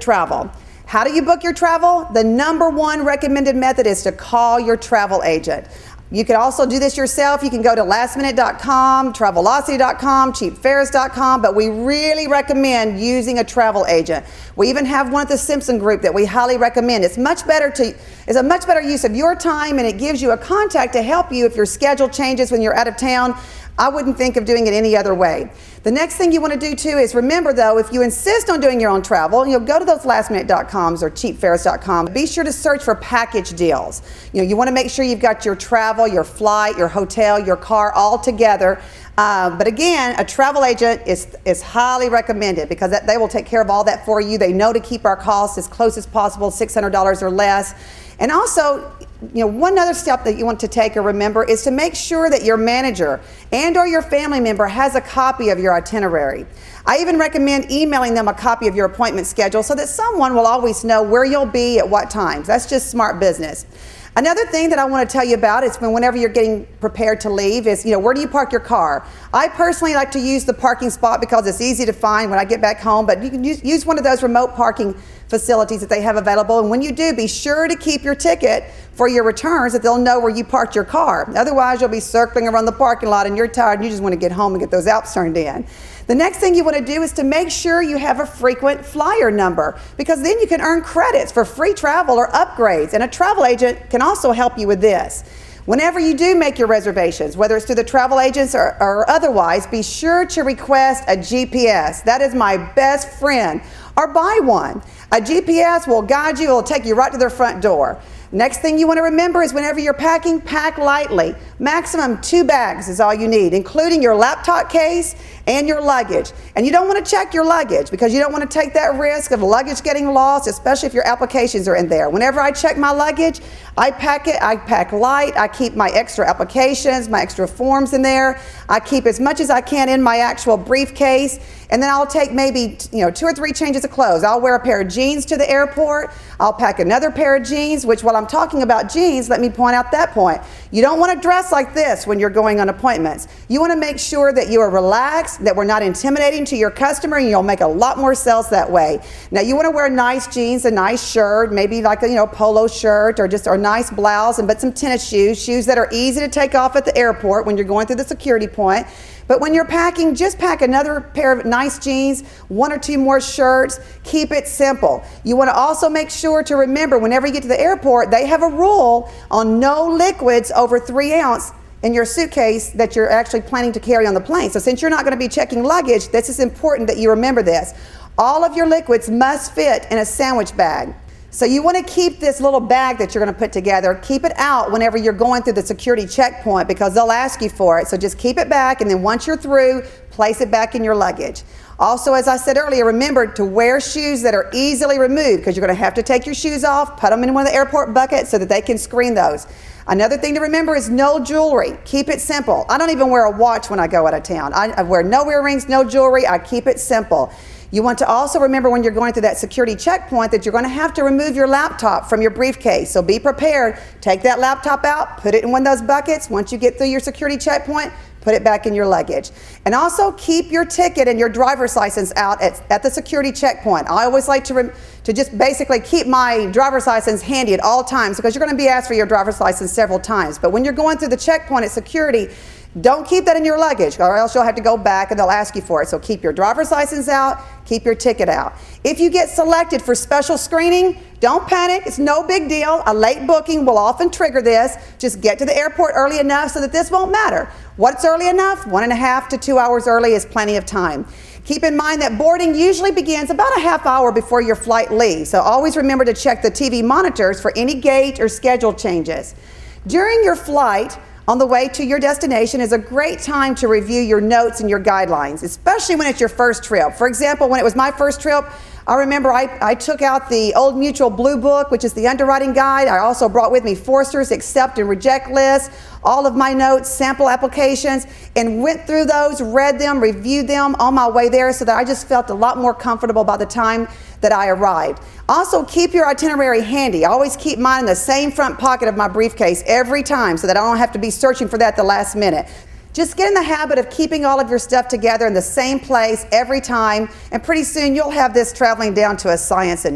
travel. How do you book your travel? The #1 recommended method is to call your travel agent. You can also do this yourself. You can go to lastminute.com, travelocity.com, cheapfares.com, but we really recommend using a travel agent. We even have one at the Simpson Group that we highly recommend. It's a much better use of your time, and it gives you a contact to help you if your schedule changes when you're out of town. I wouldn't think of doing it any other way. The next thing you want to do too is remember though, if you insist on doing your own travel, you'll go to those lastminute.coms or cheapfares.com. Be sure to search for package deals. You want to make sure you've got your travel, your flight, your hotel, your car all together. But again, a travel agent is highly recommended because they will take care of all that for you. They know to keep our costs as close as possible, $600 or less. And also, one other step that you want to take or remember is to make sure that your manager and or your family member has a copy of your itinerary. I even recommend emailing them a copy of your appointment schedule so that someone will always know where you'll be at what times. That's just smart business. Another thing that I want to tell you about is whenever you're getting prepared to leave is, where do you park your car? I personally like to use the parking spot because it's easy to find when I get back home, but you can use one of those remote parking facilities that they have available. And when you do, be sure to keep your ticket for your returns that they'll know where you parked your car. Otherwise, you'll be circling around the parking lot and you're tired and you just want to get home and get those Alps turned in. The next thing you want to do is to make sure you have a frequent flyer number, because then you can earn credits for free travel or upgrades, and a travel agent can also help you with this. Whenever you do make your reservations, whether it's through the travel agents or otherwise, be sure to request a GPS. That is my best friend. Or buy one. A GPS will guide you, it will take you right to their front door. Next thing you want to remember is whenever you're packing, pack lightly. Maximum 2 bags is all you need, including your laptop case and your luggage. And you don't want to check your luggage because you don't want to take that risk of luggage getting lost, especially if your applications are in there. Whenever I check my luggage, I pack it, I pack light, I keep my extra applications, my extra forms in there. I keep as much as I can in my actual briefcase, and then I'll take maybe 2 or 3 changes of clothes. I'll wear a pair of jeans to the airport, I'll pack another pair of jeans, which while I'm talking about jeans, let me point out that point. You don't want to dress like this when you're going on appointments. You want to make sure that you are relaxed, that we're not intimidating to your customer, and you'll make a lot more sales that way. Now you want to wear nice jeans, a nice shirt, maybe like a polo shirt or just a nice blouse, but some tennis shoes that are easy to take off at the airport when you're going through the security point. But when you're packing, just pack another pair of nice jeans, 1 or 2 more shirts. Keep it simple. You want to also make sure to remember whenever you get to the airport, they have a rule on no liquids over 3 ounce in your suitcase that you're actually planning to carry on the plane. So since you're not going to be checking luggage, this is important that you remember this. All of your liquids must fit in a sandwich bag. So you want to keep this little bag that you're going to put together, keep it out whenever you're going through the security checkpoint because they'll ask you for it. So just keep it back, and then once you're through, place it back in your luggage. Also, as I said earlier, remember to wear shoes that are easily removed because you're going to have to take your shoes off, put them in one of the airport buckets so that they can screen those. Another thing to remember is no jewelry. Keep it simple. I don't even wear a watch when I go out of town. I wear no earrings, no jewelry. I keep it simple. You want to also remember when you're going through that security checkpoint that you're going to have to remove your laptop from your briefcase. So be prepared. Take that laptop out, put it in one of those buckets. Once you get through your security checkpoint, put it back in your luggage. And also keep your ticket and your driver's license out at the security checkpoint. I always like to just basically keep my driver's license handy at all times because you're going to be asked for your driver's license several times. But when you're going through the checkpoint at security, don't keep that in your luggage or else you'll have to go back and they'll ask you for it. So keep your driver's license out, keep your ticket out. If you get selected for special screening, don't panic, it's no big deal. A late booking will often trigger this. Just get to the airport early enough so that this won't matter. What's early enough? 1.5 to 2 hours early is plenty of time. Keep in mind that boarding usually begins about a half hour before your flight leaves. So always remember to check the TV monitors for any gate or schedule changes. During your flight, on the way to your destination is a great time to review your notes and your guidelines, especially when it's your first trip. For example, when it was my first trip, I remember I took out the Old Mutual Blue Book, which is the underwriting guide. I also brought with me Forster's accept and reject list, all of my notes, sample applications, and went through those, read them, reviewed them on my way there so that I just felt a lot more comfortable by the time that I arrived. Also, keep your itinerary handy. I always keep mine in the same front pocket of my briefcase every time so that I don't have to be searching for that at the last minute. Just get in the habit of keeping all of your stuff together in the same place every time, and pretty soon you'll have this traveling down to a science and